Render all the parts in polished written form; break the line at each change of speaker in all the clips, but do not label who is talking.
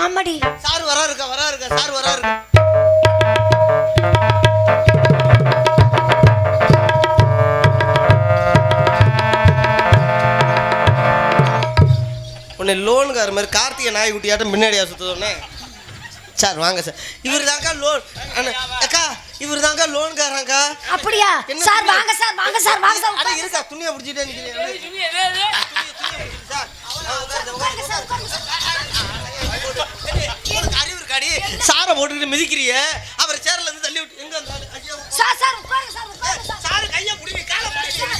ஆமாடி.
சார் வரா இருக்கா சார் வரா இருக்கா. உன்னை லோனுக்கார மாதிரி கார்த்திகை நாய்க்குட்டியாட்டம் முன்னாடியா சுத்தோன்னே. சார் வாங்க சார், இவர் தாங்க லோன் அக்கா, இவர் தாங்க லோன்காரங்க.
அப்படியா சார்? வாங்க சார், வாங்க சார், வாங்க சார்.
அட இருக்கா, துணியை பிடிச்சிட்டே நிக்கிறீங்க. அறிவு இருக்காடி, சாரை போட்டுக்கிட்டு மிதிக்கிறிய, அவர் சேர்ல இருந்து தள்ளி விட்டு எங்க
சார் சார் உட்காருங்க சார், உட்காருங்க சார்.
சார் கையை பிடிவி, காலை பிடிவி.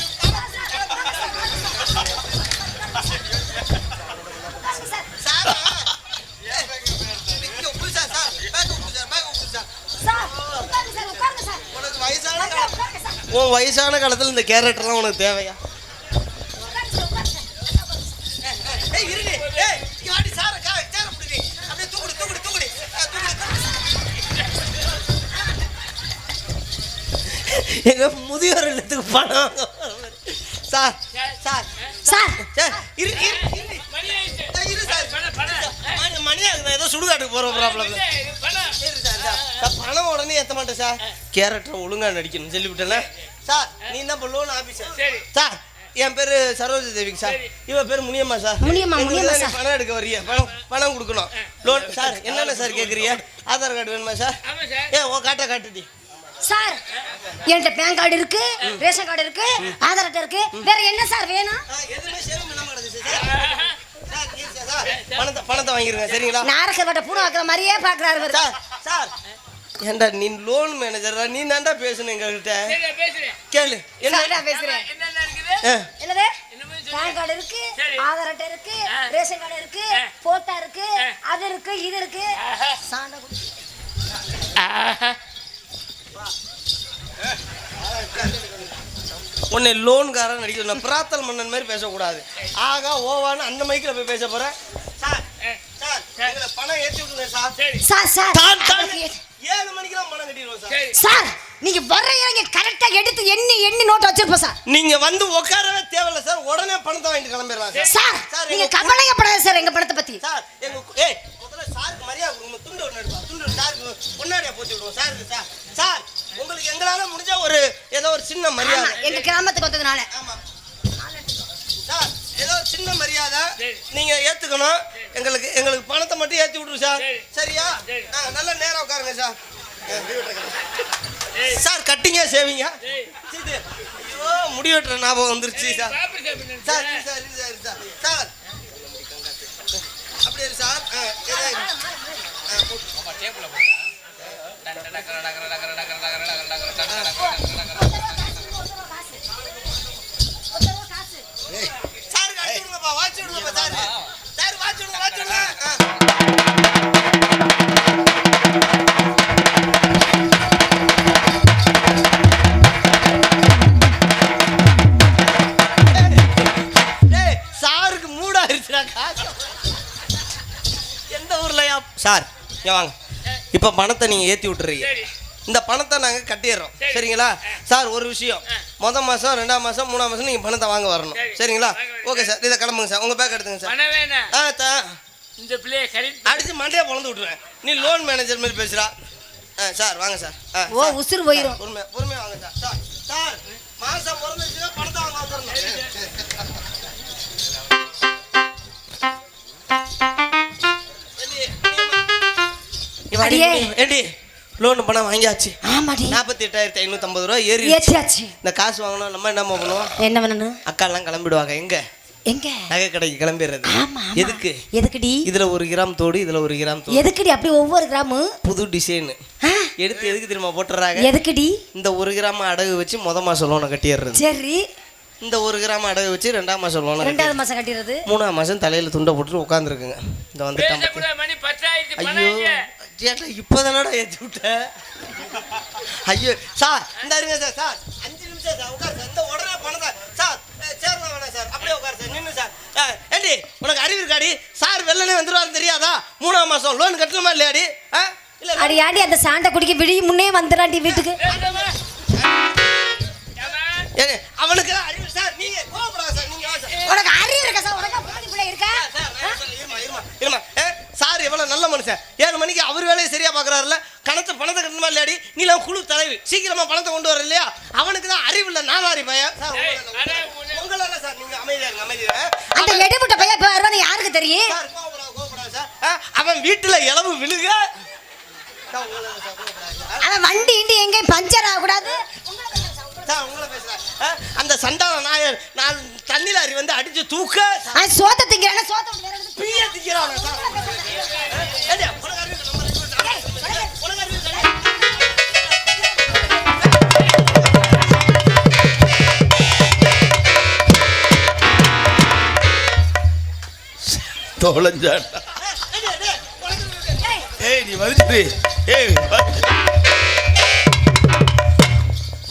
உன் வயசான காலத்துல இந்த கேரக்டர்லாம் உனக்கு தேவையா? எங்க முதியோர் இல்லத்துக்கு பணம். சார் சார் சார் மணி ஆகுது, ஏதோ சுடுகாட்டுக்கு போற ப்ராப்ளம். பணம் உடனே ஏற்ற மாட்டேன் சார், கேரக்டர் ஒழுங்கா நடிக்கணும் சொல்லிவிட்டேன். சார் நீ தான் இப்போ லோன் ஆஃபீஸர். சார் என் பேர் சரோஜா தேவிக்கு சார், இவ பேர் முனியம்மா சார். முனியம்மா சார், பணம் எடுக்க வர்றிய, பணம் கொடுக்கணும் லோன். சார் என்னென்ன சார் கேட்குறீங்க? ஆதார் கார்டு வேணுமா சார்? ஓ காட்டுடி
சார். என்கிட்ட பேன் கார்டு இருக்கு, ரேஷன் கார்டு இருக்கு, ஆதார் அட்டை இருக்கு. வேற என்ன சார் வேணும்?
எதுவுமே சேரும் பண்ண மாட்டேங்குது சார். பணத்தை வாங்கிருங்க சரிங்களா?
நாரசவட்ட பூனை வைக்கிற மாதிரியே பாக்குறாரு
சார். சார் ஏண்டா நீ லோன் மேனேஜரா, நீ தாண்டா பேசணும் எங்ககிட்ட. கேளு என்ன
பேசுறேன். என்னது? பேன் கார்டு இருக்கு, ஆதார் அட்டை இருக்கு, ரேஷன் கார்டு இருக்கு, போட்டா இருக்கு, அது இருக்கு, இது இருக்கு. சாண்டா
உன்னை லோன்காரன் நடிக்கணும், பிராத்தல் மன்னன் மாதிரி பேசக்கூடாது. ஆகா ஓவான்னு அந்த மைக்கில் போய் பேச போறேன். சார் சார் எங்களை பணம் ஏற்றி விட்டுருங்க சார்.
சார்
7 மணிக்கெல்லாம் பணம் கட்டிடுவோம் சார்.
சார் நீங்க வர்றீங்க கரெக்டா எடுத்து எண்ணி நோட் வச்சிருப்போம் சார்.
நீங்க வந்து உட்காரவே தேவையில்ல சார், உடனே பணத்தை வாங்கிட்டு கிளம்பிடலாம்
சார். சார் நீங்க கவலையப்படாத சார் எங்க பணத்தை பத்தி.
சார் எங்க முதல்ல சாருக்கு மரியாதை கொடுங்க, துண்டு ஒன்று எடுப்பா, துண்டு சாருக்கு முன்னாடியே போட்டு விடுவோம் சாருக்கு. சார் சார் உங்களுக்கு எங்களால முடிஞ்ச ஏதோ ஒரு சின்ன மரியாதை
எங்க கிராமத்துக்கு வந்ததுனால.
ஆமா சார், ஏதோ சின்ன மரியாதை நீங்க ஏத்துக்கணும். எங்களுக்கு பணத்தை மட்டும் ஏத்தி விட்டுரு சார். சரியா? நல்ல நேரம் உட்காருங்க சார். சார் கட்டிங்க சேவிங்க. ஐயோ முடி வெட்டுற ஞாபகம் வந்துருச்சு sir. Sir sir sir sir sir அப்படியே சார். சாருக்கு மூடா இருந்துச்சுடா. எந்த ஊர்லயா சார்? வாங்க, இப்ப பணத்தை நீங்க ஏத்தி விட்டுறீங்க, இந்த பணத்தை நாங்க கட்டிடுறோம் சரிங்களா? சார் ஒரு விஷயம், மொதல் மாசம் 2ஆம் மாசம் 3ஆம் மாசம் நீங்க பணத்தை வாங்க வரணும் சரிங்களா? ஓகே சார், இதை கிளம்புங்க சார், உங்க பேக் எடுத்துங்க சார்.
இந்த பிள்ளைய
அடிச்சு மண்டையா பொழந்து விட்டுருவேன். நீ லோன் மேனேஜர் மாதிரி பேசுறா. சார் வாங்க சார்.
ஓ உசுறு போயிடும்.
பொறுமையா வாங்க சார். சார் சார் மாசம் பிறந்துச்சுன்னா பணத்தை வாங்க வந்துடணும். ஏடி லோன் பணம் வாங்கியாச்சு.
ஆமாடி
48,550 ரூபா ஏறியாச்சு. இந்த காசு வாங்கணும், நம்ம என்ன பண்ணுவோம்?
என்ன பண்ணணும்?
அக்கா எல்லாம் கிளம்பிடுவாங்க. எங்க நகை கடைக்கு கிளம்பிடுறது. எதுக்கு?
எதுக்குடி?
இதுல 1 கிராம் தோடு, இதுல 1 கிராம் தோடு.
எதுக்குடி அப்படி ஒவ்வொரு கிராமு புது
டிசைன் எடுத்து எதுக்கு தெரியுமா போட்டுறாங்க?
எதுக்குடி? இந்த
1 கிராம் அடகு வச்சு மொதல் மாசம் லோனை கட்டிடுறது.
சரி.
இந்த 1 கிராம் அடகு வச்சு 2ஆம் மாசம் லோனை,
2ஆவது மாசம் கட்டிடுறது.
3ஆம் மாசம் தலையில துண்டை போட்டு உட்காந்துருக்குங்க. இந்த வந்துட்டான். ஐயோ சேட்டா இப்போதானடா ஏற்றி விட்ட. ஐயோ சார் இந்த இருங்க சார். சார் 5 நிமிஷம் சார் உட்காரு சார். இந்த உடனே பணத்தை சார் சேர்லாம் வேணாம் சார், அப்படியே உட்காரு சார். நின்று சார். ஏண்டி உனக்கு அறிவு இருக்காடி? சார் வெள்ளனே வந்துடுவாரு தெரியாதா? 3ஆம் மாசம் லோன் கட்டணுமா இல்லையாடி? இல்ல
அடி ஆடி அந்த சாண்டை குடிக்க விடிய முன்னே வந்துடாண்டி வீட்டுக்கு.
அவனுக்கு அறிவு சார். நீங்க கோபப்படாத சார். நீங்க
உனக்கு அறிவு இருக்கா சார்? உனக்கு போதி பிள்ளை இருக்கா?
இருமா சார் எவ்வளவு நல்ல மனுஷன் 7 மணிக்கு அவர் வேலையை சரியா பாக்குறாருல. பணத்தை கட்டணுமா இல்லையாடி? நீலாம் குழு தலைவி, சீக்கிரமா பணத்தை கொண்டு வர இல்லையா? அவனுக்கு தான் அறிவு இல்லை, நாலாரி பையன். உங்களால சார் நீங்க அமைதியா இருங்க, அமைதியா.
அந்த எடுபட்ட பையன் இப்ப வருவானு யாருக்கு தெரியும்?
சார் கோபப்படாத சார். அவன் வீட்டுல இளவு விழுக.
அவன் வண்டி இண்டி எங்கேயும் பஞ்சர் ஆகக்கூடாது.
அந்த சண்டான நாயர் நான் தண்ணில அறி வந்து அடிச்சு தூக்க
சோத்த திங்கிறான சோத்த
பிய திங்கிறான
தோளஞ்சாட்டா. ஏய் நீ வந்துட்டு ஏய்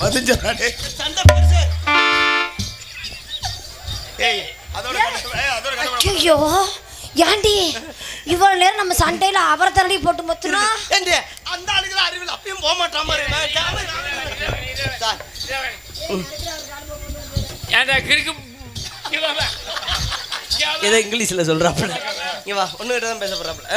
வந்துச்சாடே
சண்டை பெருசு.
ஏய் அதோட
ஐயோ யாண்டி இவ்வளவு நேரம் நம்ம சண்டையில அவரை தரடி போட்டு மொத்தனா
ஏண்டி அந்த ஆளுக்கு அறிவில் அப்பயும் போக மாட்டான் மாதிரி. ஏதோ இங்கிலீஷ்ல சொல்றாப்புல. இங்க வா, ஒண்ணுகிட்ட தான் பேச போறாப்புல.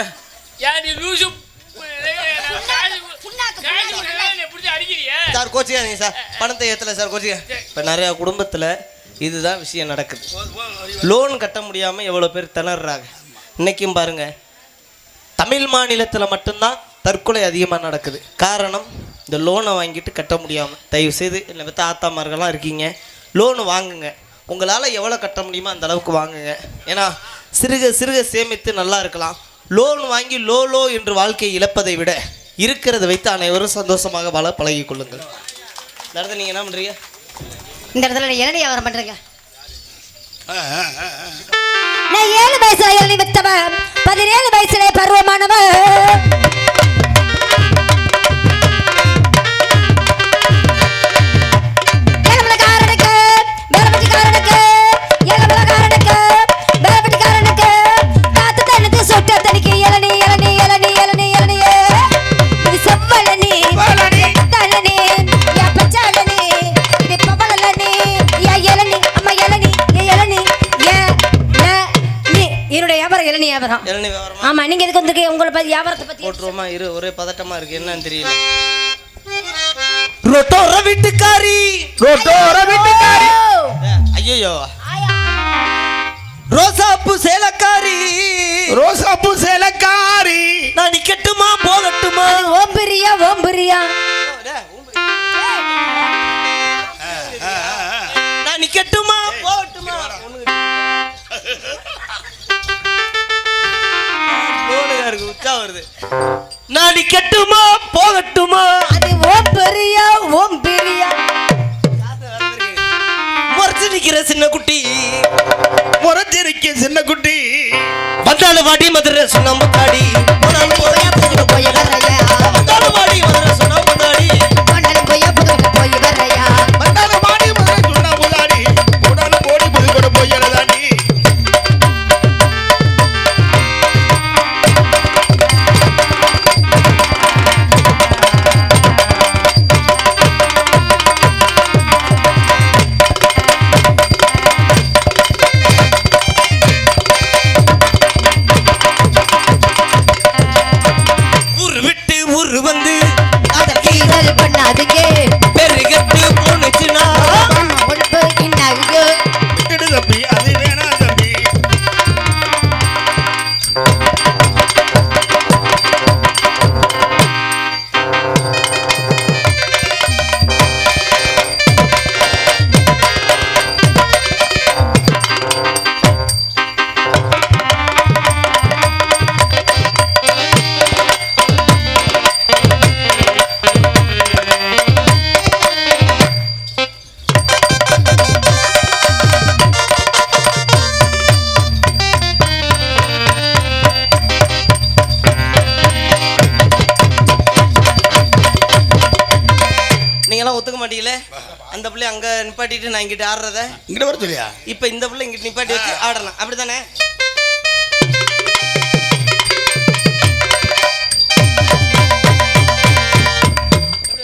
சார் கோச்சிக்காதீங்க சார், பணத்தை ஏத்தல சார், கோச்சிக்க. இப்ப நிறைய குடும்பத்துல இதுதான் விஷயம் நடக்குது. லோன் கட்ட முடியாம எவ்வளவு பேர் திணறாங்க. இன்னைக்கும் பாருங்க, தமிழ் மாநிலத்துல மட்டும்தான் தற்கொலை அதிகமாக நடக்குது. காரணம், இந்த லோனை வாங்கிட்டு கட்ட முடியாமல். தயவு செய்து இல்லை மற்ற ஆத்தாமார்கள்லாம் இருக்கீங்க, லோனு வாங்குங்க. உங்களால் எவ்வளோ கட்ட முடியுமோ அந்த அளவுக்கு வாங்குங்க. ஏன்னா சிறுக சிறுக சேமித்து நல்லா இருக்கலாம். லோன் வாங்கி லோ என்று வாழ்க்கையை இழப்பதை விட இருக்கிறத வைத்து அனைவரும் சந்தோஷமாக வாழ பழகி கொள்ளுங்கள். இந்த இடத்துல நீங்கள் என்ன பண்ணுறீங்க?
இந்த இடத்துல இளநீ வியாபாரம் பண்ணுறீங்க. நான் 7 வயசுல இளநீ வித்தவன், 17 வயசுல பருவமானவன். ஆமா, நீங்க எதுக்கு வந்திருக்கீங்க? உங்களை பத்தி வியாபாரத்தை பத்தி
போட்டுருவோமா? ஒரே பதட்டமா இருக்கு, என்னன்னு தெரியல. ரோட்டோர வீட்டுக்காரி, ரோட்டோர வீட்டுக்காரி, ஐயோ ரோசாப்பூ சேலக்காரி, ரோசாப்பூ சேலக்காரி, நான் நிக்கட்டுமா போகட்டுமா?
ஓம்பிரியா ஓம்பிரியா,
நான் நிக்கட்டுமா போகட்டுமா? உச்சா வருது. நான் நிக்கட்டுமா போகட்டுமா?
அது ஓம்பிரியா ஓம்பிரியா.
முறைச்சு நிக்கிற சின்ன குட்டி,
முறைச்சு நிக்க சின்ன குட்டி,
வந்தாலும் வாடி மதுரை சொன்ன முத்தாடி, வந்தாலும் வாடி மதுரை சொன்ன முத்தாடி,
வந்தாலும் வாடி மதுரை சொன்ன முத்தாடி, உடனே ஓடி புதுக்கோட போயிடலாண்டி.
ஒத்துக்க மாட்டீங்களே? அந்த பிள்ளை அங்க நிப்பாட்டிட்டு நான் இங்கிட்ட ஆடுறத
இங்கிட்ட வர சொல்லியா?
இப்ப இந்த பிள்ளை இங்கிட்ட நிப்பாட்டி வச்சு ஆடலாம், அப்படித்தானே?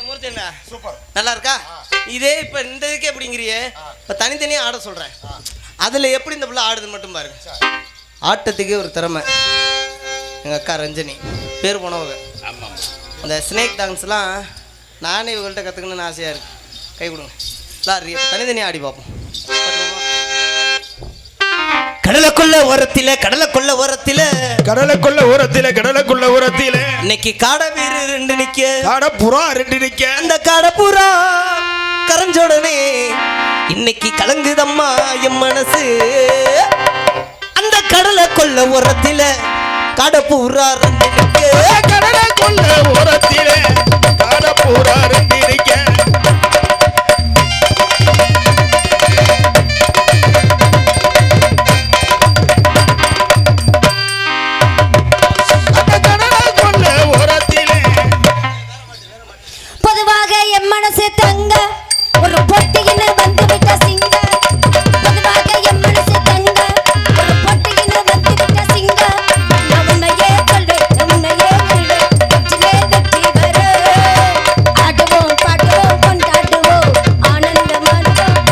மூர்த்தி என்ன
சூப்பர்,
நல்லா இருக்கா? இதே இப்ப இந்த இதுக்கே எப்படிங்கிறியே, இப்ப தனித்தனியா ஆட சொல்றேன். அதுல எப்படி இந்த பிள்ளை ஆடுது மட்டும் பாருங்க. ஆட்டத்துக்கே ஒரு திறமை. எங்கள் அக்கா ரஞ்சனி பேர் போனவங்க.
ஆமாம்.
அந்த ஸ்னேக் டான்ஸ்லாம் நானே இவங்கள்ட்ட கற்றுக்கணும்னு ஆசையாக இருக்குது. கை கொடுங்க. தனித்தனியாக ஆடி பார்ப்போம். கடலுக்குள்ள ஓரத்தில கடலுக்குள்ள ஓரத்தில
கடலுக்குள்ள ஓரத்தில கடலுக்குள்ள ஓரத்தில
இன்னைக்கு காடை வீரு 2 நிக்க,
காடை புறா 2 நிக்க.
அந்த காடை புறா கரைஞ்சோடனே இன்னைக்கு கலங்குதம்மா என் மனசு. அந்த கடலுக்குள்ள ஓரத்தில காடை புறா 2 நிக்க,
கடலுக்குள்ள ஓரத்தில காடை புறா 2 நிக்க.
பொதுவாக என் மனசு தங்க ஒரு பொட்டியின வந்து விட்ட சிங்க. பொதுவாக என் மனசு தங்க ஒரு பொட்டியின வந்து விட்ட சிங்க. நான் உன்னையே கொள்வேன், நான் உன்னையே கொள்வேன். வெற்றிலே வெற்றி வர ஆடுவோம் பாடுவோம் கொண்டாடுவோம் ஆனந்தமாடுவோம்.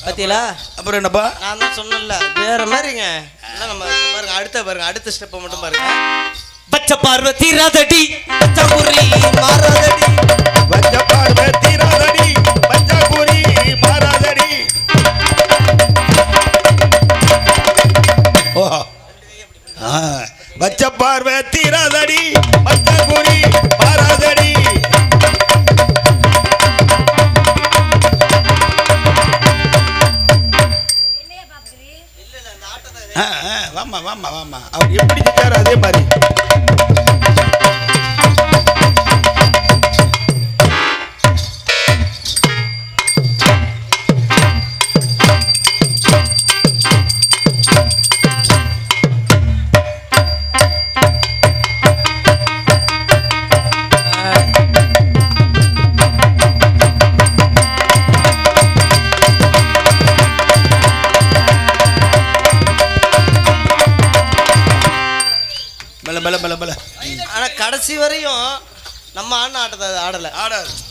பார்த்தீங்களா?
அப்புறம் என்னப்பா?
நான் தான் சொன்னேன்ல வேற மாதிரிங்க. நம்ம பாருங்க, அடுத்த ஸ்டெப்பை மட்டும் பாருங்க. பச்சை பார்வை தீராதடி பச்சைக்குறி மாறாதடி,
பச்சை பார்வை தீராதடி பச்சைக்குறி மாறாதடி. ஓ பச்சை பார்வை தீராதடி பச்சைக்குறி மாறாதடி. வாமா வாமா வாமா. அவர் எப்படி செஞ்சாரு அதே மாதிரி.
ஆனா கடைசி வரையும் நம்ம ஆடின ஆட்டத்தை ஆடலை.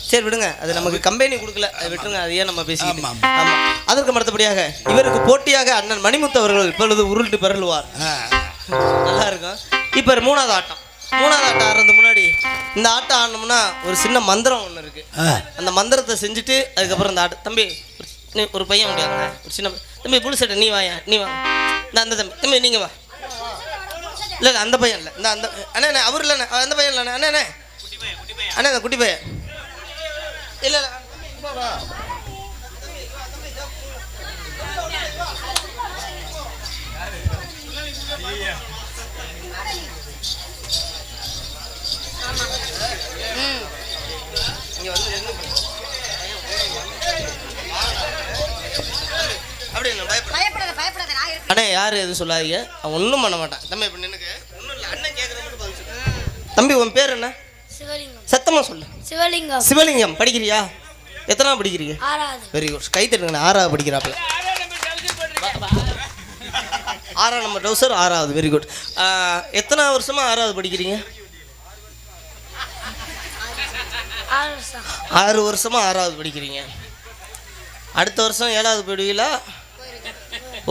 சரி விடுங்க, அது நமக்கு கம்பெனி கொடுக்கல, அதை விட்டுருங்க. அதையே நம்ம பேசிக்கிட்டு. ஆமா. அதற்கு மறுத்தபடியாக இவருக்கு போட்டியாக அண்ணன் மணிமுத்து அவர்கள் இப்பொழுது உருட்டு பெறலுவார். நல்லா இருக்கும். இப்போ 3வது ஆட்டம். 3வது ஆட்டம் ஆடுறதுக்கு முன்னாடி இந்த ஆட்டம் ஆடணும்னா ஒரு சின்ன மந்திரம் ஒன்று இருக்கு. அந்த மந்திரத்தை செஞ்சுட்டு அதுக்கப்புறம் இந்த ஆட்டம். தம்பி ஒரு பையன் முடியாங்க, ஒரு சின்ன தம்பி புளி சட்டை நீ வாயா, நீ வா. நான் அந்த தம்பி நீங்க வா. இல்லை அந்த பையன் இல்லை, இந்த அந்த அண்ணே அவர் இல்லைண்ணே, அந்த பையன் இல்லைண்ணே. அண்ணே அண்ணே அந்த குட்டி பையன் இல்லை இல்லை. இங்கே வந்து அப்படி இல்லை, பயப்படாத. அண்ணே யார் எதுவும் சொல்லாதீங்க, அவன் ஒன்றும் பண்ண மாட்டான். தம்பி இப்போ நினைக்க ஒன்றும் இல்லை, அண்ணன் கேட்குறது மட்டும் பதில் சொல்லு. தம்பி உன் பேர் என்ன?
சிவலிங்கம்.
சத்தமாக சொல்லு.
சிவலிங்கம்.
சிவலிங்கம். படிக்கிறியா? எத்தனாவது படிக்கிறீங்க?
6வது.
Very good. கை தட்டுங்க. 6வது படிக்கிறாப்புல. 6ஆம் நம்பர் டவுசர் 6வது. Very good. எத்தனை வருஷமா 6வது படிக்கிறீங்க? 6 வருஷமா 6வது படிக்கிறீங்க. அடுத்த வருஷம் 7வது போயிடுவீங்களா?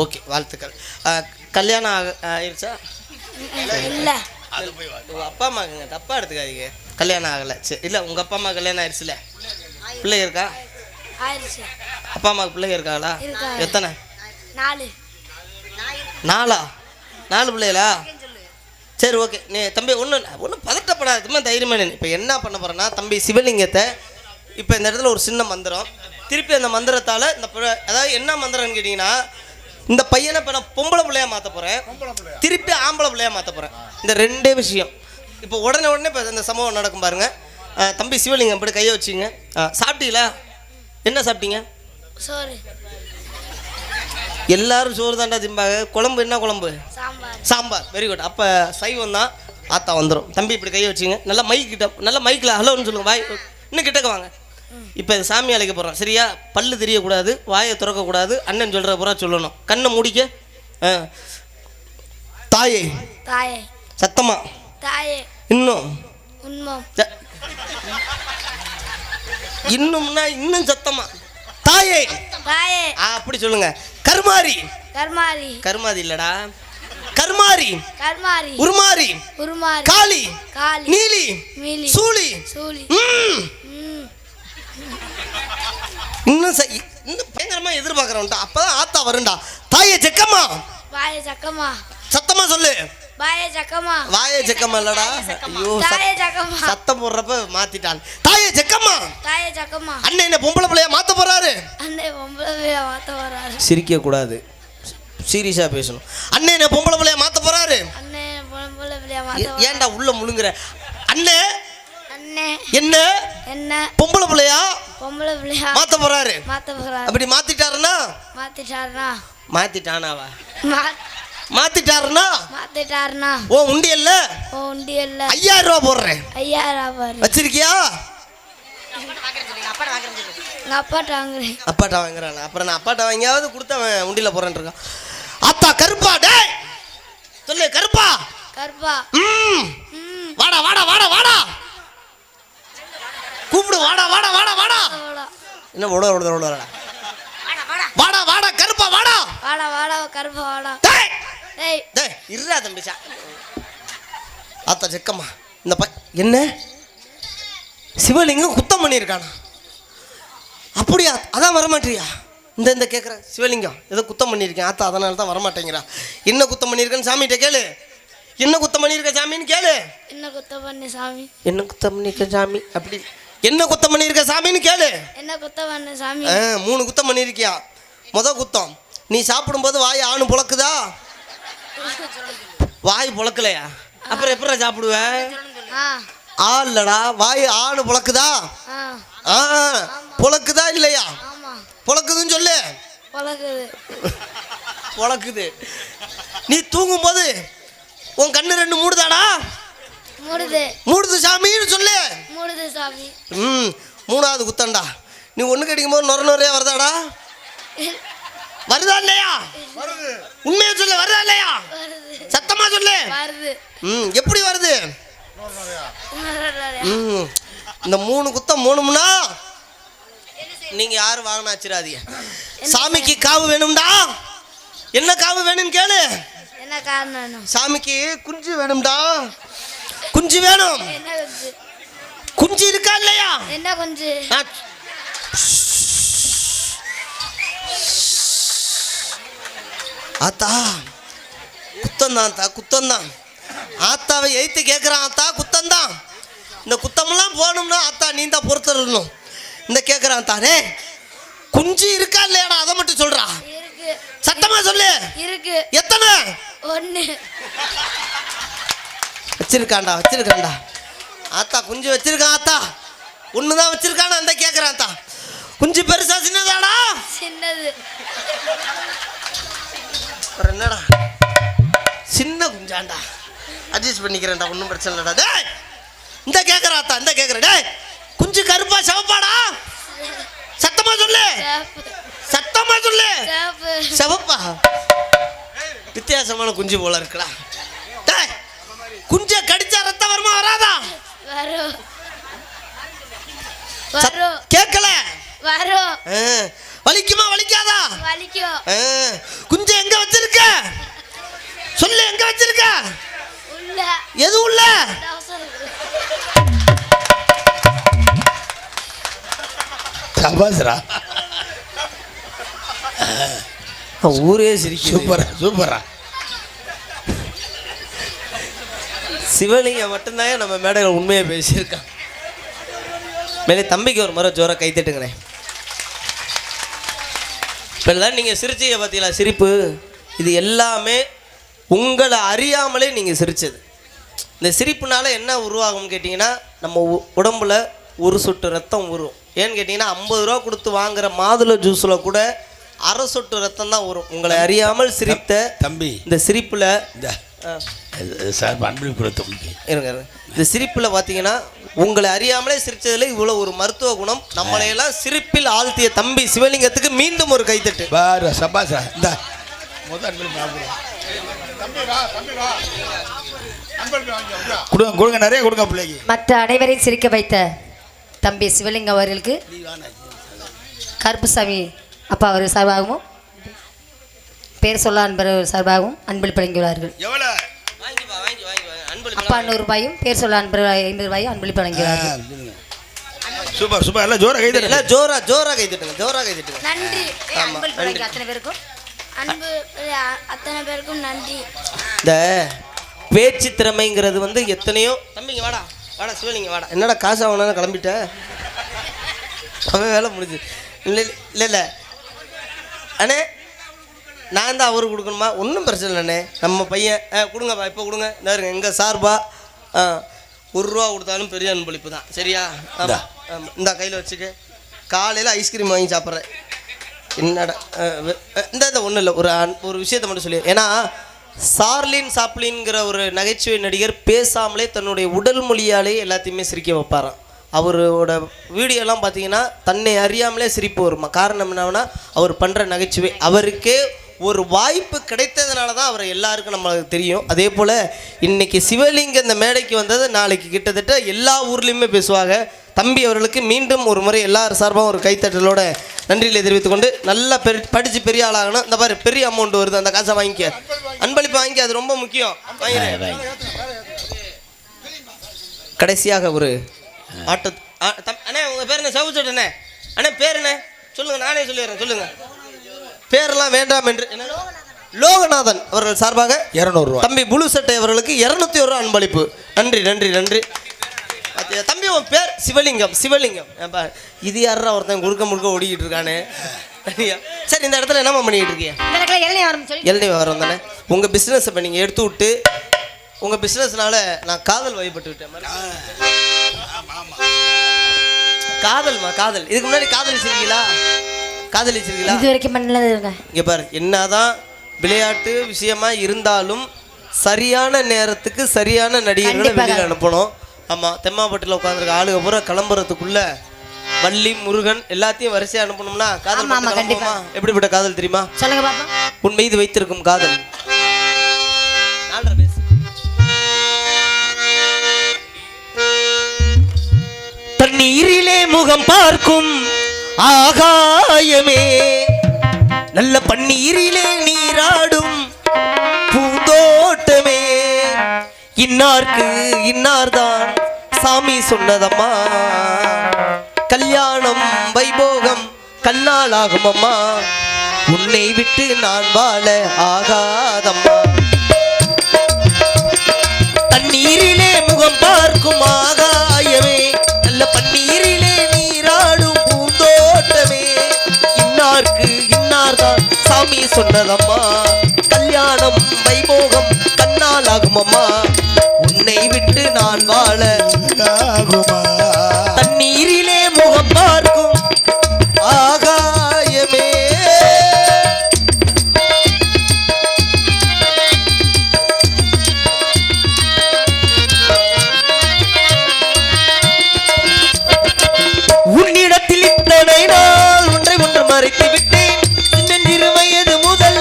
ஓகே, வாழ்த்துக்கள். கல்யாணம் ஆயிடுச்சா?
இல்லை.
உங்கள் அப்பா அம்மாக்குங்க, தப்பாக எடுத்துக்காதீங்க. கல்யாணம் ஆகலை. சரி, இல்லை உங்கள் அப்பா அம்மா கல்யாணம் ஆயிடுச்சுல? பிள்ளைங்க இருக்கா? அப்பா அம்மாவுக்கு பிள்ளைங்க இருக்காங்களா? எத்தனை?
4.
4 பிள்ளைகளா? சரி ஓகே. நீ தம்பி ஒன்றும் பதட்டப்படாது, சும்மா தைரியமாக நின்று. இப்போ என்ன பண்ண போகிறேன்னா, தம்பி சிவலிங்கத்தை இப்போ இந்த இடத்துல ஒரு சின்ன மந்திரம், திருப்பி அந்த மந்திரத்தால் இந்த அதாவது என்ன மந்திரம்னு கேட்டிங்கன்னா, இந்த பையனை இப்போ நான் பொம்பளை பிள்ளையாக மாற்ற போகிறேன், திருப்பி ஆம்பளை பிள்ளையாக மாற்ற போகிறேன். இந்த 2 விஷயம் இப்போ உடனே இப்போ இந்த சம்பவம் நடக்கும் பாருங்கள். தம்பி சிவலிங்கம் இப்படி கையை வச்சிங்க. சாப்பிட்டீங்களா? என்ன சாப்பிட்டீங்க?
சோறு.
எல்லாரும் சோறு தாண்டா திம்பாங்க. குழம்பு என்ன குழம்பு? சாம்பார். Very good. அப்போ சைவம் தான். ஆத்தா வந்துடும். தம்பி இப்படி கையை வச்சிங்க. நல்லா மைக் கிட்ட, நல்லா மைக்கில் ஹலோன்னு சொல்லுங்கள். வாய் இன்னும் கிட்டக்க வாங்க. இப்போ இது சாமி அழைக்க போகிறோம் சரியா? பல்லு தெரியக்கூடாது, வாயை திறக்கக்கூடாது, அண்ணன் சொல்கிற பூரா சொல்லணும். கண்ணை முடிக்க. தாயே.
தாயே.
சத்தமா.
தாயே.
இன்னும்.
உண்மம்.
இன்னும்னா இன்னும் சத்தமா. தாயே.
தாயே.
அப்படி சொல்லுங்க. கருமாரி.
கர்மாரி.
கருமாதி இல்லடா, கருமாரி.
கர்மாரி.
உருமாரி.
உருமாரி.
காளி.
காளி.
நீலி.
மீலி.
சூளி.
சூலி.
இன்னும் இன்னும் பயங்கரமா எதிர்பார்க்கறோம்டா. அப்பதான் ஆத்தா வரும்டா. தாயே செக்கம்மா.
வாயே சக்கம்மா.
சத்தமா சொல்லு.
வாயே சக்கம்மா.
வாயே செக்கம்மா இல்லடா. ஐயோ
தாயே சக்கம்மா.
சத்தம் போடுறப்ப மாத்திட்டான். தாயே செக்கம்மா.
தாயே சக்கம்மா.
அண்ணன் என்ன பொம்பளை பிள்ளைய மாத்த போறாரு.
அண்ணே பொம்பளை மாத்த போறாரு.
சிரிக்க கூடாது, சீரியஸா பேசணும். அண்ணன் என்ன பொம்பளை பிள்ளைய மாத்த போறாரு.
அண்ணே பொம்பளை மாத்த.
ஏன்டா உள்ள முழுங்குற? அண்ணே
அண்ணே
என்ன
என்ன
பொம்பளை பிள்ளையா
பொம்பளை பிள்ளையா
மாத்த போறாரு.
மாத்த போறாரு.
அப்படி மாத்திட்டாருன்னா மாத்திட்டானாவா மாத்திட்டாருன்னா ஓ உண்டியல்ல 5000 ரூபாய் போடுறேன்.
5000 ரூபாய்
வச்சிருக்கியா?
அப்பாட்ட
வாங்குறான். அப்புறம் நான் அப்பாட்ட வாங்கியாவது கொடுத்தவன் உண்டியில போறேன் இருக்கான். அத்தா கருப்பா. டேய் சொல்லு. கருப்பா.
கருப்பா.
வாடா வாடா வாடா வாடா கூப்பிடு. வாடா வாடா வாடா வாடா. என்ன ஓட ஓட ஓட வாடா வாடா கருப்பா வாடா.
வாடா வாடா கருப்பா வாடா.
டேய்
டேய்
டேய் இருடா தம்பிச்சா. ஆத்தா செக்கம்மா. இந்த என்ன சிவலிங்கம் குத்தம் பண்ணியிருக்கானா? அப்படியா? அதான் வரமாட்டியா? இந்த கேட்குறேன். சிவலிங்கம் ஏதோ குத்தம் பண்ணியிருக்கேன் ஆத்தா, அதனால தான் வரமாட்டேங்கிறா. என்ன குத்தம் பண்ணியிருக்கேன்னு சாமிகிட்ட கேளு. என்ன குத்தம் பண்ணியிருக்க சாமின்னு கேளு.
என்ன குத்தம் பண்ணி சாமி?
என்ன குத்தம் பண்ணியிருக்க சாமி? அப்படி என்ன குத்தம் பண்ணியிருக்க சாமின்னு கேளு.
என்ன குத்தம் பண்ண சாமி?
3 குத்தம் பண்ணியிருக்கியா. குத்தம் நீ சாப்பிடும்போது வாய் ஆணு புழக்குதா? வாய் புழக்கலையா? அப்புறம் எப்படி சாப்பிடுவேன்? இல்லடா, வாய் ஆணு புழக்குதா? புழக்குதா இல்லையா? புழக்குதுன்னு சொல்லு. புழக்குது. நீ தூங்கும் போது உன் கண்ணு 2 மூடுதாடா? மூடுது சாமின்னு சொல்லு.
மூடுது சாமி.
3வது குத்தண்டா. நீ ஒண்ணு கிடைக்கும் போது நொறையா வருதாடா? வருதா இல்லையா? உண்மையா சொல்லு. வருதா இல்லையா? சத்தமா சொல்லு. எப்படி வருது? இந்த 3 குத்தம் 3னா நீங்க யாரும் வாங்கினா வச்சிடாதீங்க. சாமிக்கு காவு வேணும்டா. என்ன காவு வேணும்னு கேளு.
என்ன காரணம்?
சாமிக்கு குஞ்சு வேணும்டா. குஞ்சு வேணும். குஞ்சு இருக்கா இல்லையா?
என்ன குஞ்சு?
ஆத்தா குத்தம்தான். ஆத்தாவை எய்த்து கேட்குறான். ஆத்தா குத்தம்தான். இந்த குத்தமெல்லாம் போகணும்னா ஆத்தா நீ தான் பொறுத்தரணும். இந்த கேட்குறான் தானே. குஞ்சு இருக்கா இல்லையாடா? அதை மட்டும் சொல்றா. சத்தமா சொல்லு.
இருக்கு.
எத்தனை?
1
வச்சிருக்காண்டா. ஆத்தா குஞ்சு வச்சிருக்கான். ஆத்தா 1 தான் வச்சிருக்கானா? அந்த கேட்குறான். ஆத்தா குஞ்சு பெருசா சின்னதாடா?
சின்னது.
என்னடா சின்ன குஞ்சாண்டா. அட்ஜஸ்ட் பண்ணிக்கிறேன்டா, ஒன்றும் பிரச்சனை இல்லடா. டேய் இந்த கேட்குறா. ஆத்தா இந்த கேட்குறேன். டேய் குஞ்சு கருப்பா சிவப்பாடா? சத்தமா சொல்லு. சத்தமா சொல்லு. சிவப்பா? வித்தியாசமான குஞ்சு போல இருக்குடா. டேய் குஞ்ச கடிச்சா ரத்தம் வருமா வராதா?
வரும்.
கேட்கல.
வரும்.
வலிக்குமா வலிக்காதா?
வலிக்கும்.
குஞ்ச எங்க வச்சிருக்க? சொல்லு. எங்க வச்சிருக்க?
உள்ள.
எது உள்ள?
சபாஸ்ரா.
ஊரே சிரிக்கும்.
சூப்பரா.
சிவலிங்கம் மட்டும்தான் நம்ம மேடையில் உண்மையை பேசியிருக்கான். மேலே தம்பிக்கு ஒரு முறை ஜோர கை தட்டுங்களேன். இப்போதான் நீங்கள் சிரிச்சீங்க பார்த்தீங்களா? சிரிப்பு இது எல்லாமே உங்களை அறியாமலே நீங்கள் சிரிச்சது. இந்த சிரிப்புனால என்ன உருவாகும்னு கேட்டிங்கன்னா, நம்ம உடம்புல ஒரு சொட்டு ரத்தம் வரும். ஏன்னு கேட்டிங்கன்னா 50 ரூபா கொடுத்து வாங்குற மாதுளை ஜூஸில் கூட அரை சொட்டு ரத்தம் தான் வரும். உங்களை அறியாமல் சிரித்த
தம்பி
இந்த சிரிப்பில்
சார் அன்பு கொடுத்த
இருங்க. இந்த சிரிப்பில் பார்த்தீங்கன்னா உங்களை அறியாமலே சிரிச்சதுல இவ்வளவு ஒரு மருத்துவ குணம். நம்மளையெல்லாம் சிரிப்பில் ஆழ்த்திய தம்பி சிவலிங்கத்துக்கு மீண்டும் ஒரு கைத்தட்டு.
பாரு சபாசா இந்த முதல் கொடுங்க கொடுங்க, நிறைய கொடுங்க பிள்ளைக்கு.
மற்ற அனைவரையும் சிரிக்க வைத்த தம்பி சிவலிங்கம் அவர்களுக்கு கருப்புசாமி அப்பா அவர் சார்பாகவும் பேர் சொல்ல அன்பர் சார்பாகவும் அன்பளிப்பு வழங்கியுள்ளார்கள். அப்பா 100 ரூபாயும் பேர் சொல்ல அன்பர் 50 ரூபாயும் அன்பளிப்பு வழங்கியுள்ளார்கள்.
சூப்பர் சூப்பர், எல்லாம் ஜோரா கைதட்டு,
எல்லாம் ஜோரா ஜோரா கைதட்டுங்க, ஜோரா கைதட்டுங்க.
நன்றி. அன்பளிப்பு வழங்கிய அத்தனை பேருக்கும்
அத்தனை பேருக்கும் நன்றி.
இந்த பேச்சு திறமைங்கிறது வந்து எத்தனையோ தம்பிங்க வாடா வாடா சிவலிங்க வாடா. என்னடா காசு ஆகணும்னு கிளம்பிட்ட? அவன் வேலை முடிஞ்சு. இல்லை இல்லை இல்லை அண்ணே, நான் தான் அவருக்கு கொடுக்கணுமா? ஒன்றும் பிரச்சனை இல்லைண்ணே, நம்ம பையன் கொடுங்கப்பா, இப்போ கொடுங்க. இந்த இருங்க எங்கள் சார்பா 1 ரூபா கொடுத்தாலும் பெரிய அன்பளிப்பு தான். சரியா? இந்த கையில் வச்சுக்க. காலையில் ஐஸ்கிரீம் வாங்கி சாப்பிட்றேன். என்னடா இந்த ஒன்றும் இல்லை, ஒரு விஷயத்தை மட்டும் சொல்லி. ஏன்னா சார்லின் சாப்ளின்ங்கிற ஒரு நகைச்சுவை நடிகர் பேசாமலே தன்னுடைய உடல் மொழியாலே எல்லாத்தையுமே சிரிக்க வைப்பாராம். அவரோட வீடியோலாம் பார்த்தீங்கன்னா தன்னை அறியாமலே சிரிப்பு வருமா. காரணம் என்னன்னா அவர் பண்ணுற நகைச்சுவை. அவருக்கே ஒரு வாய்ப்பு கிடைத்ததுனால தான் அவரை எல்லாருக்கும் நம்மளுக்கு தெரியும். அதே போல் இன்றைக்கி சிவலிங்க இந்த மேடைக்கு வந்தது நாளைக்கு கிட்டத்தட்ட எல்லா ஊர்லேயுமே பேசுவாங்க. தம்பி அவர்களுக்கு மீண்டும் ஒரு முறை எல்லார் சார்பாகவும் ஒரு கைத்தட்டலோட நன்றிகளை தெரிவித்துக் கொண்டு நல்லா படித்து பெரிய ஆளாகணும். இந்த மாதிரி பெரிய அமௌண்ட் வருது, அந்த காசை வாங்கிக்க, அன்பளிப்பு வாங்கிக்க, அது ரொம்ப முக்கியம். கடைசியாக ஒரு அண்ணே உங்கள் பேர் என்ன? சவுச்சட்டண்ணே. அண்ணே பேர் என்ன சொல்லுங்கள், நானே சொல்லிடுறேன். சொல்லுங்கள் பேரெல்லாம் வேண்டாம் என்று. லோகநாதன் அவர்கள் சார்பாக 200 ரூபா. தம்பி புளு சட்டை அவர்களுக்கு 201 ரூபா அன்பளிப்பு. நன்றி நன்றி நன்றி. தம்பி உன் பேர்? சிவலிங்கம். சிவலிங்கம் இது யாரா ஒருத்தன் குறுக்க முழுக்க ஓடிக்கிட்டு இருக்கானே. சரி, இந்த இடத்துல என்னம்மா பண்ணிக்கிட்டு இருக்கீங்க? இளநீ வியாபாரம் தானே. உங்கள் பிஸ்னஸ் இப்போ நீங்கள் எடுத்து விட்டு உங்கள் பிஸ்னஸ்னால நான் காதல் வயப்பட்டு விட்டேன். காதல்மா காதல். இதுக்கு முன்னாடி காதலிச்சிருக்கீங்களா? காதலிச்சிருக்கீங்களா?
இது வரைக்கும் பண்ணலங்க.
இங்கே பாரு, என்னதான் விளையாட்டு விஷயமா இருந்தாலும் சரியான நேரத்துக்கு சரியான நடிகர்களை வெளியில் அனுப்பணும். ஆமாம், தெம்மாப்பட்டில் உட்காந்துருக்க ஆளுக பூரா கிளம்புறதுக்குள்ள வள்ளி முருகன் எல்லாத்தையும் வரிசையாக அனுப்பணும்னா காதல் கண்டிப்பா. எப்படிப்பட்ட காதல் தெரியுமா?
சொல்லுங்க பாப்பா.
உன் மீது வைத்திருக்கும் காதல். தண்ணீரிலே முகம் பார்க்கும் ஆகாயமே, நல்ல பன்னீரிலே நீராடும் பூந்தோட்டமே, இன்னார்க்கு இன்னார்தான் சாமி சொன்னதம்மா, கல்யாணம் வைபோகம் கண்ணால் ஆகும் அம்மா, உன்னை விட்டு நான் வாழ ஆகாதம்மா. தண்ணீரிலே முகம் பார்க்கும் ஆகாயமே, நல்ல பன்னீரிலே நீராடும் பூந்தோட்டமே, இன்னார்க்கு இன்னார்தான் சாமி சொன்னதம்மா, கல்யாணம் வைபோகம் கண்ணால் ஆகும் அம்மா, உன்னை விட்டு நான் வாழ ஆகுமா. தண்ணீரிலே முகம் பார்க்கும் ஆகாயமே. உன்னிடத்தில் இத்தனை நாள் ஒன்றை ஒன்று மறைத்து விட்டேன், சின்னஞ்சிறு வயது முதல்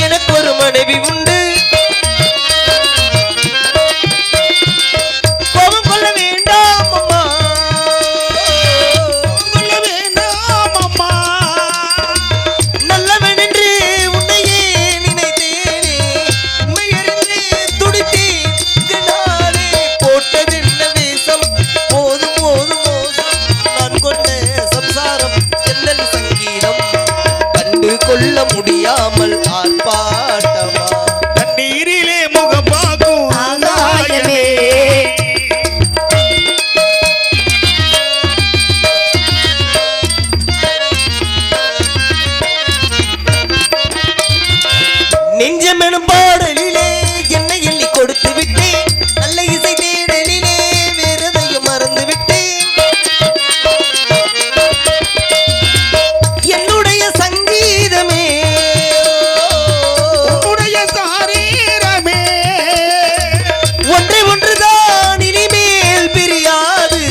எனக்கு ஒரு மனைவி உண்டு, கோபம் கொள்ள வேண்டாம் அம்மா, கொள்ள வேண்டாம் அம்மா, நல்லவன் என்று உன்னையே நினைத்தேனே, உண்மையறிந்து துடித்தேன் நானே, போட்டதென்ன வேஷம், போதும் போதும் மோசம், நான் கொண்ட சம்சாரம் எந்தன் சங்கீதம், கண்டு கொள்ள முடியாமல் ஆர்ப்பாட்டமா.
தண்ணீரிலே முகம் பார்க்கும் ஆகாயமே.
நெஞ்சமெனும் பாடலிலே என்னை எள்ளி கொடுத்து விட்டேன், நல்ல இசை தேடலிலே வேறதையும் மறந்து விட்டேன், என்னுடைய சங்கீதமே
உன்னுடைய சாரீரமே,
ஒன்றை ஒன்றுதான் இனிமேல் பிரியாது,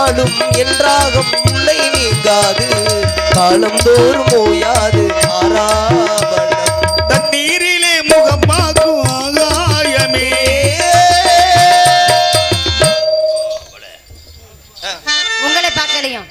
நாளும் என்றாகும் முல்லை நீங்காது காலந்தோறும் ஓயாது ஆராபணம்
தண்ணீரிலே முகம் பார்க்கும் ஆகாயமே
உங்களை பார்க்கலையும்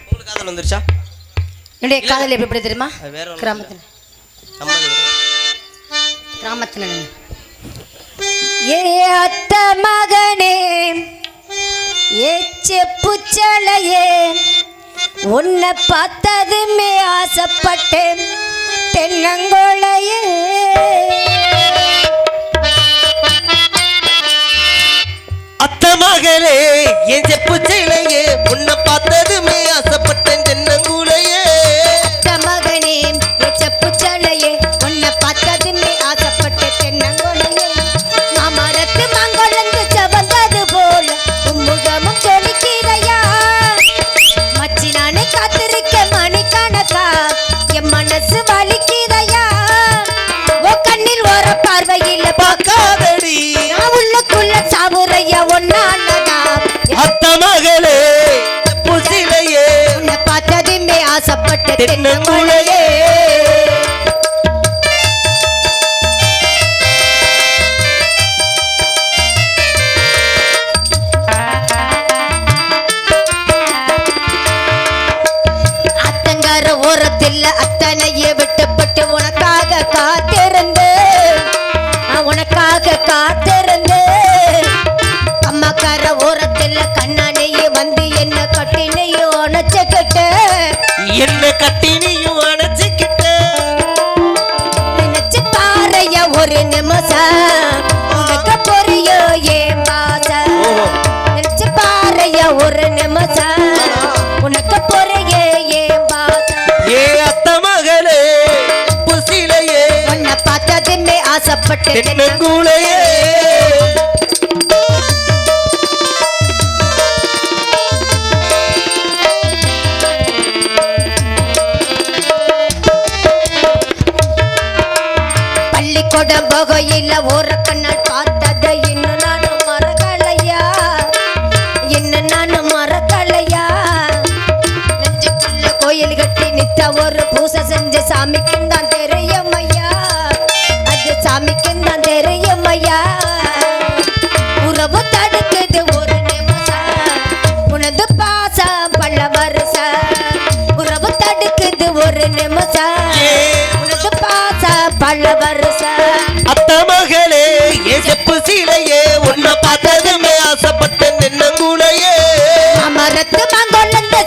உங்களுக்கு காதல் வந்துருச்சா?
என்னுடைய காதல் எப்படி தெரியுமா?
அது வேற ஒண்ணும்
கிராமத்தில்
நம்மளது கிடையாது.
கிராமத்தில் ஏ அத்த மகனே ஏ செப்புச்சலையே உன்னை பார்த்ததுமே ஆசைப்பட்டேன் தென்னங்கோளையே
அத்த மகளே என் செப்பு சிலையே உன்னை பார்த்ததுமே ஆசைப்பட்டேன் தென்னங்கூலையே
அத்த மகனே ஏ செப்புச்சலையே உன்னை பார்த்ததுமே ஆசைப்பட்டேன் தென்னங்கோளையே மாமரத்து மாங்கொழந்து செவந்தது போல உம்முகமும் ஜொலிக்கிறையா மச்சி நானே காத்திருக்க மணிக்கணக்கா என் மனசு வலிக்கிறையா ஓ கண்ணில் ஓர பார்வையில
பார்க்காதடி
நான் உள்ளுக்குள்ள சாவுறையா ஒன்னானதா
அத்த மகளே செப்பு சிலையே
உன்னை பார்த்ததுமே ஆசைப்பட்ட
தென்னங்கூலையே
அத்தங்கார ஓரத்தில் அத்தனையே விட்டுப்பட்டு உனக்காக காத்திருந்து உனக்காக காத்திருந்து அம்மாக்கார ஓரத்தில் கண்ணானையே வந்து என்ன கட்டினையோ உனச்சுக்கிட்டு
என்ன கட்டினியும் அணைச்சிக்கிட்ட
நினைச்சு பாறையா ஒரு நிமிஷம் உனக்கு பொரியோ ஏன் பாசம் நினைச்சு பாறையா ஒரு நிமிஷம் உனக்கு பொரிய ஏன் பாசம்
ஏ அத்த மகளே புசிலையே
உன்னை பார்த்ததுமே ஆசைப்பட்டு
தென்னங்கூலையே
பள்ளிக்கூடம் போகையில ஒரு கண்ணால் பார்த்தத இன்னும் நானும் மறக்கலையா இன்னும் நானும் மறக்கலையா நெஞ்சுக்குள்ள கோயில் கட்டி நித்த ஒரு பூசை செஞ்ச சாமிக்கும் தான் தெரியும் ஐயா அது சாமிக்கும் தான் தெரியும் ஐயா உறவு தடுக்குது ஒரு நிமிஷம் உனது பாசம் பல வருஷம் உறவு தடுக்குது ஒரு நிமிஷம் உனது பாசம் பல வருஷம்
அத்த மகளே என் செப்பு சிலையே உன்னை பார்த்ததுமே ஆசைப்பட்டேன் தென்னங்கூலையே
அமரத்து மங்கொள்ளந்த